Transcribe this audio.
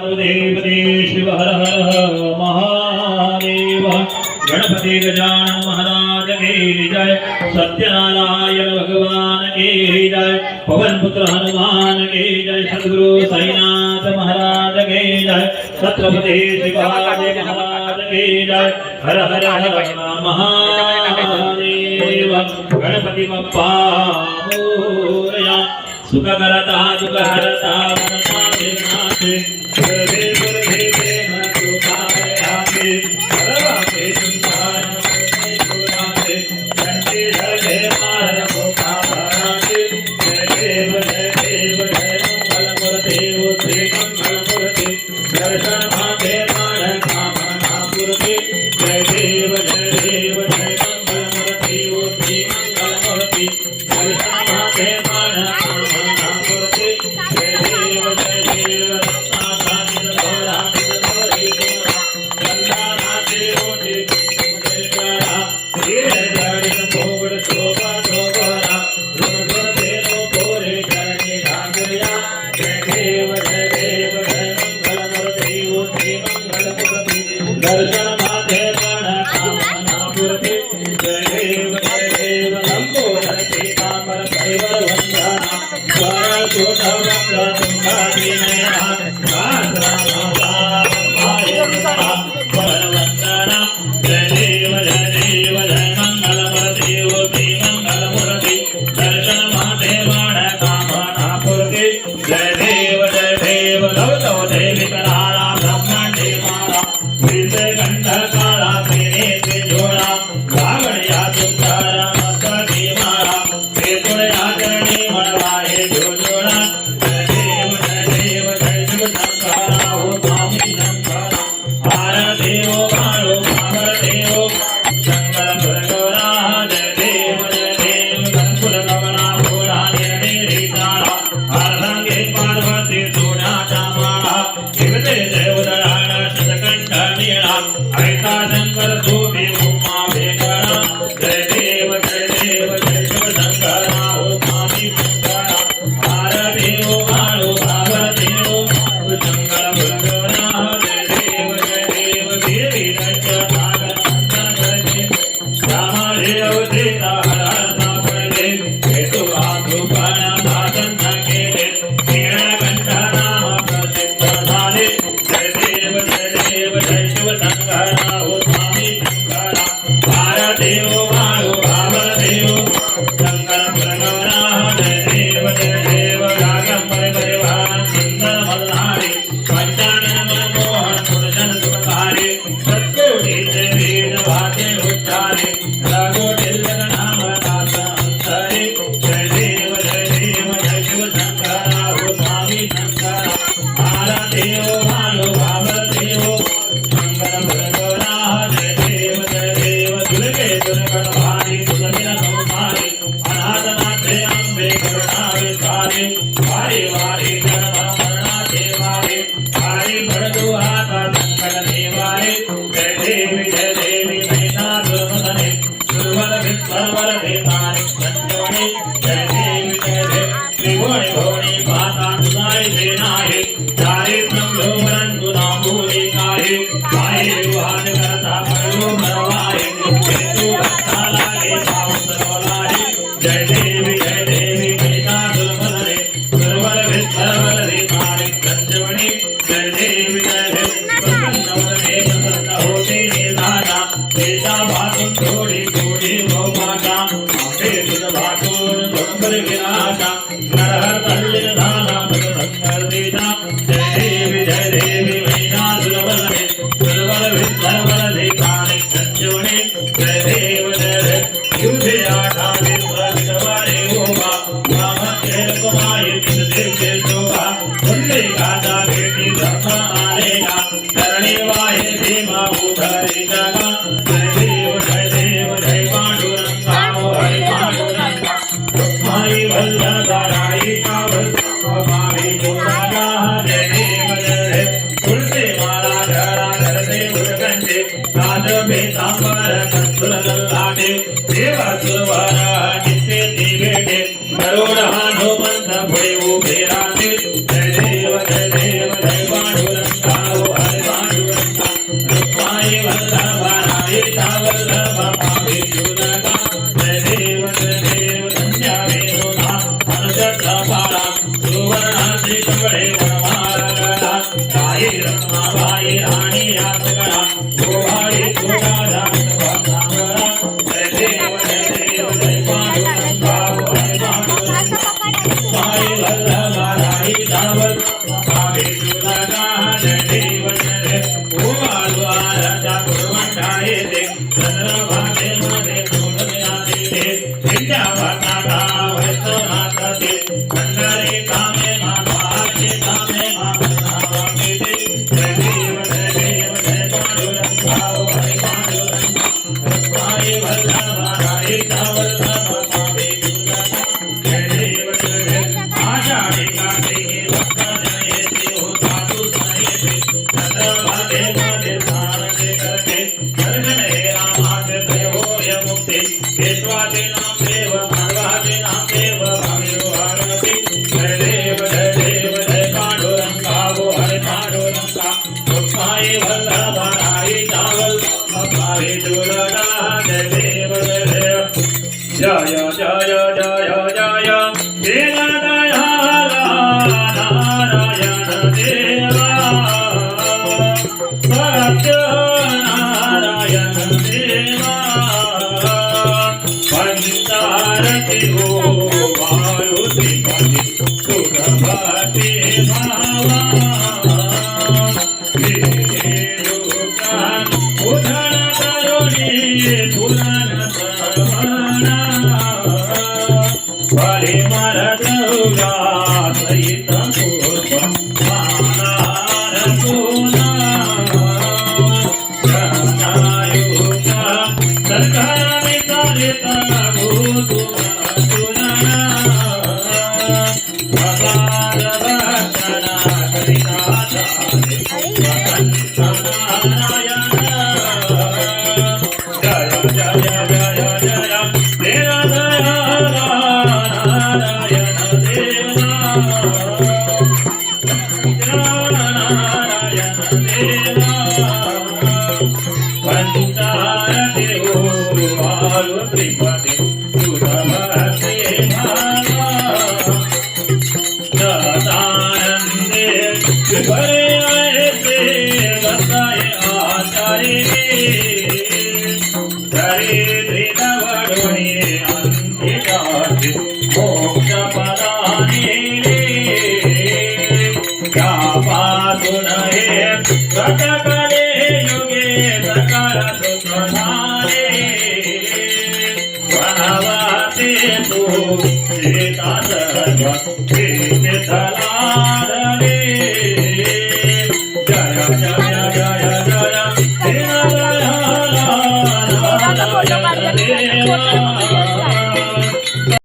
देवते शिव हर हर महादेव। गणपति गजानन महाराज की जय। सत्यनारायण भगवान की जय। पवन पुत्र हनुमान की जय। सद्गुरु साईनाथ महाराज की जय। छत्रपति शिवाजी महाराज की जय। हर हर हर महादेव। गणपति बप्पा मोरया। सुख करता दुख हरता वरदाते गुरुदेव गुरुदेव न सुखाए आते सर्वाते संसार में सुराते घंटे धरे मार मुखा भराते जय देव जय मंगल मूर्ति श्री मंगल मूर्ति दर्शन माते मान कामना पूर्ति जय देव जय मंगल मूर्ति श्री मंगल मूर्ति दर्शन माते मान दर्शन माते प्राण कामना पूर्ति जय देव लंबोदर पीतांबर परिवर वंदना द्वार छोट वक्र तुम्हारी नयना कांतरा भावा मायना वर वंदना जय देव जय मंगल मूर्ति श्री मंगल मूर्ति दर्शन माते प्राण कामना पूर्ति जय देव लव तव देवी करारा ब्रह्मांडे मारा काला तेरे से जोड़ा भागड़िया तुमरा मस्ती मारा ते तुड़या करनी मनवाए जो जोड़ा जय देव जय शिव शंकरा हो स्वामी शंकरा हार देव भालो भागर देव शंकर भगवान जय देव गणपुर गमना भोला निर्णय तारा हर रंगे पार्वती सोना चामाड़ा शिवते देव दराण शतकंठ नीला ऐसा शंकर सूफी उमा भेकरा जय देव शिव शंकरा हो स्वामी शंकरा हार देव भालो भागर देव शंकर भगवान जय देव देवी दत्त सागर अंतर करके रामा देव सीता हर सागर दे हेतु आधु प्राण भाषण के दे नीलकंठ नाम प्रसिद्ध झाले जय देव शिव शंकरा हो स्वामी शंकरा हार देव भालो भागर देव शंकर भगवान जय देव रागंबर परिवार सुंदर मल्हारी पंचानन मनमोहन पुरुषन सुखकारी सत्कोटि वीर भाते उच्चारे रघुटिल नाम दास अंतरे जय देव शिव शंकरा हो स्वामी शंकरा हार देव भालो भागर देव शंकर भगवान जय देव दुर्गे दुर्गण भारी सुदमिन संसारी अनाथनाथे अम्बे करुणा विसारे वारी वारी जन्म मरणा देवारे भारी भरदु आता संकट देवारे जय देवी महिषासुरमर्दने सुरवर विश्ववर देतानि संजोनि जय देवी त्रिभुवनि भुवनि पाता सुदाय सेनाये चारित्रं लोभरं सुनामूले काये माये विवाद करता परो मरवाये हेतु भक्ता लागे पावसरोलाये जय देवी महिषासुरमर्दने सुरवर विश्ववर देतानि संजोनि जय देवी प्रसन्नवदने प्रसन्न होते निधाना देशा भातुं थोड़ी थोड़ी भोपाटा अम्बे सुध भातुं धुंबर विनाशा नरहर तल्लिन धाना मृगभंगर देशा जय देवी महिषासुरमर्दने सुरवर विश्ववर देतानि संजोनि जय देव युद्धे आठाने सुरवितवारे होगा रामचंद्र कुमारी दिव्य शोभा उल्ले गाता बेटी धर्म आरेगा करने वाहे भीमा उधरे जगा जय देव पांडुरंगा हरि पांडुरंगा रुक्माई वल्लभाई कावली जोड़ा जय देव तुलसी माला धरा धरते उर्गंडे राज पीतांबर कंसुल लल्लाटे देव सुरवर नित्य दिवेटे गरुड़ हनुमंत भुड़े उभे राते जय देव पांडुरंगा साई वल्लभाराय वल्लभ पावे जुलगा जय देव धन्यावे ना अनुजत पारा सुवर्णाद्रि कवळे वनमाला गाई रत्नाबाई राणी यातगणा गोवाळी गोदारा सावरा जय देव जय पांडुरंगा हरे पांडुरंगा साई वल्लभाराय वल्लभ पावे जुलगा जय देव गोवाळवाराजा गुरुमंडाये ते चंद्रभागे मध्ये सोडण्याचे ते विद्यावाता वैष्णवनाथ ते खंडरे कामे मागे कामे मागे ते जय देव जय पांडुरंगा हरे पांडुरंगा साई वल्लभाराय वल्लभ पावे जुलगा जय देव आषाढी कार्तिके भक्तजन येते हो साधू येते चंद्रभागे मध्ये धारणे करते दर्शन हे रामाचे जय होय मुक्ती केशवाचे नाम देव माधवाचे नाम देव भाविरो भारती जय देव जय पांडुरंगा हो हरे पांडुरंगा साई वल्लभाराय वल्लभ पावे जुलगा जय देव जय जय देव दयाला नारायण देवा सत्य नारायण देवा पंचारती हो मारुती पती सुरभते भावा उधर करुणी पुराण सर्वणा परिमरदौला सहित पुष्प मालार पुना जनायुषा सरकार विकारित भूतु सुनना भगवान भक्तना करिता नारायण जय देव नारायण देवा नारायण देवा पंचारति हो मारुति पति सुरभते भावा सदानंदे विभरे ऐसे बताए आचार्य धरे धृतवरुणे अंधिकाति मोक्ष पदाने क्या पातु नहे प्रकटले युगे सकल सुखधारे वनवासे तु सीता सर्व